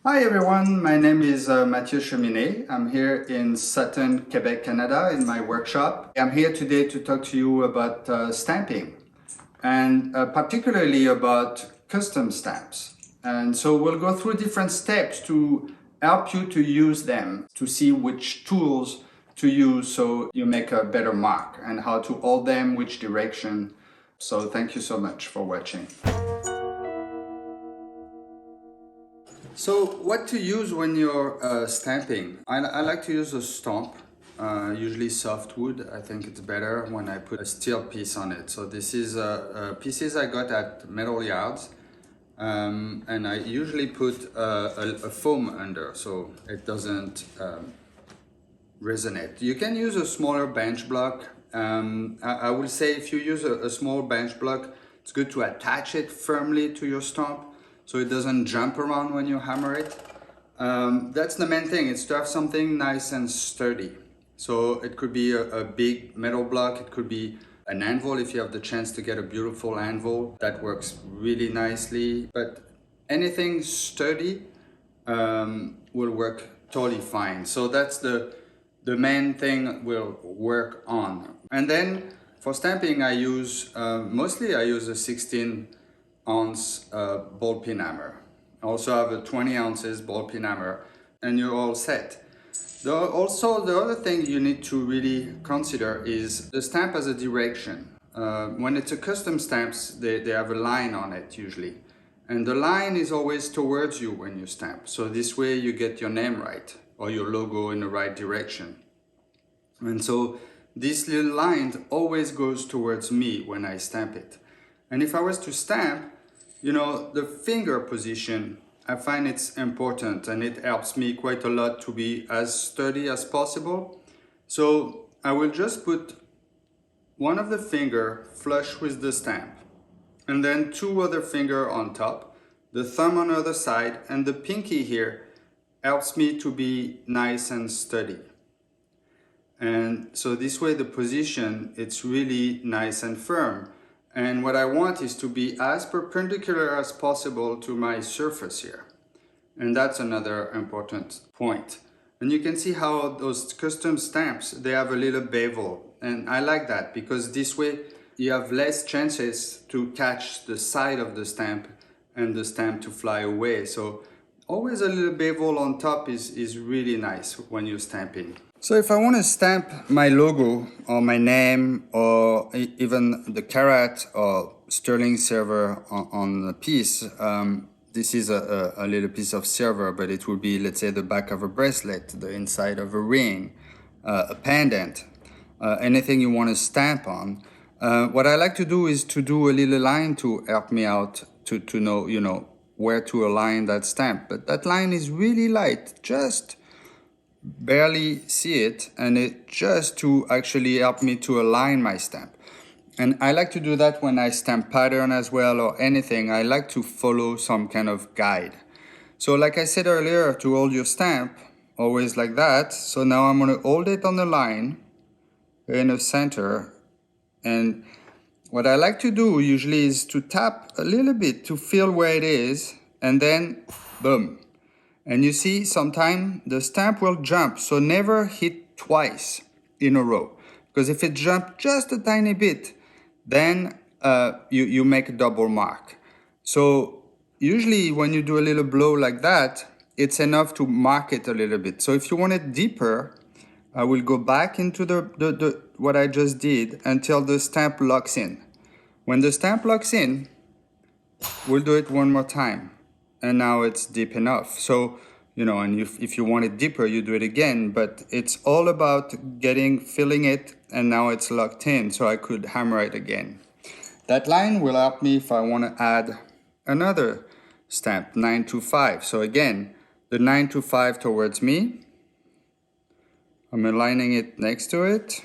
Hi everyone, my name is Matthieu Cheminée. I'm here in Sutton, Quebec, Canada in my workshop. I'm here today to talk to you about stamping and particularly about custom stamps. And so we'll go through different steps to help you to use them, to see which tools to use so you make a better mark and how to hold them, which direction. So thank you so much for watching. So what to use when you're stamping? I like to use a stump, usually softwood. I think it's better when I put a steel piece on it. So this is pieces I got at metal yards. And I usually put a foam under so it doesn't resonate. You can use a smaller bench block. I will say if you use a small bench block, it's good to attach it firmly to your stump so it doesn't jump around when you hammer it. That's the main thing, is to have something nice and sturdy. So it could be a big metal block, it could be an anvil if you have the chance to get a beautiful anvil. That works really nicely, but anything sturdy will work totally fine. So that's the main thing we'll work on. And then for stamping I use, mostly I use a 16-ounce ball peen hammer. I also have a 20 ounces ball peen hammer and you're all set. Also, the other thing you need to really consider is the stamp has a direction. When it's a custom stamps, they have a line on it usually. And the line is always towards you when you stamp. So this way you get your name right or your logo in the right direction. And so this little line always goes towards me when I stamp it. And if I was to stamp, you know, the finger position, I find it's important and it helps me quite a lot to be as sturdy as possible. So I will just put one of the finger flush with the stamp and then two other finger on top, the thumb on the other side, and the pinky here helps me to be nice and steady. And so this way the position, it's really nice and firm. And what I want is to be as perpendicular as possible to my surface here. And that's another important point. And you can see how those custom stamps, they have a little bevel. And I like that because this way you have less chances to catch the side of the stamp and the stamp to fly away. So always a little bevel on top is really nice when you're stamping. So if I want to stamp my logo or my name or even the carat or sterling silver on the piece, this is a little piece of silver, but it will be, let's say, the back of a bracelet, the inside of a ring, a pendant, anything you want to stamp on. What I like to do is to do a little line to help me out to know, you know, where to align that stamp. But that line is really light, just barely see it, and it just to actually help me to align my stamp. And I like to do that when I stamp pattern as well or anything. I like to follow some kind of guide. So like I said earlier, to hold your stamp, always like that. So now I'm going to hold it on the line in the center. And what I like to do usually is to tap a little bit to feel where it is, and then boom. And you see, sometimes the stamp will jump, so never hit twice in a row. Because if it jumps just a tiny bit, then you make a double mark. So usually when you do a little blow like that, it's enough to mark it a little bit. So if you want it deeper, I will go back into the what I just did until the stamp locks in. When the stamp locks in, we'll do it one more time. And now it's deep enough. So, you know, and if you want it deeper, you do it again, but it's all about filling it, and now it's locked in, so I could hammer it again. That line will help me if I want to add another stamp, 925. So again, the 925 towards me. I'm aligning it next to it,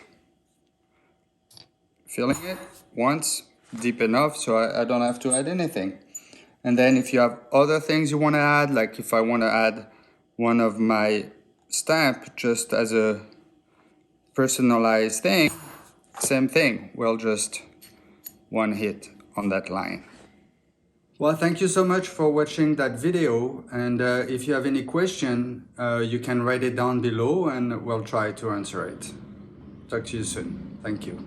filling it once, deep enough, so I don't have to add anything. And then if you have other things you want to add, like if I want to add one of my stamp just as a personalized thing, same thing, we'll just one hit on that line. Well, thank you so much for watching that video, and if you have any question, you can write it down below and we'll try to answer it. Talk to you soon. Thank you.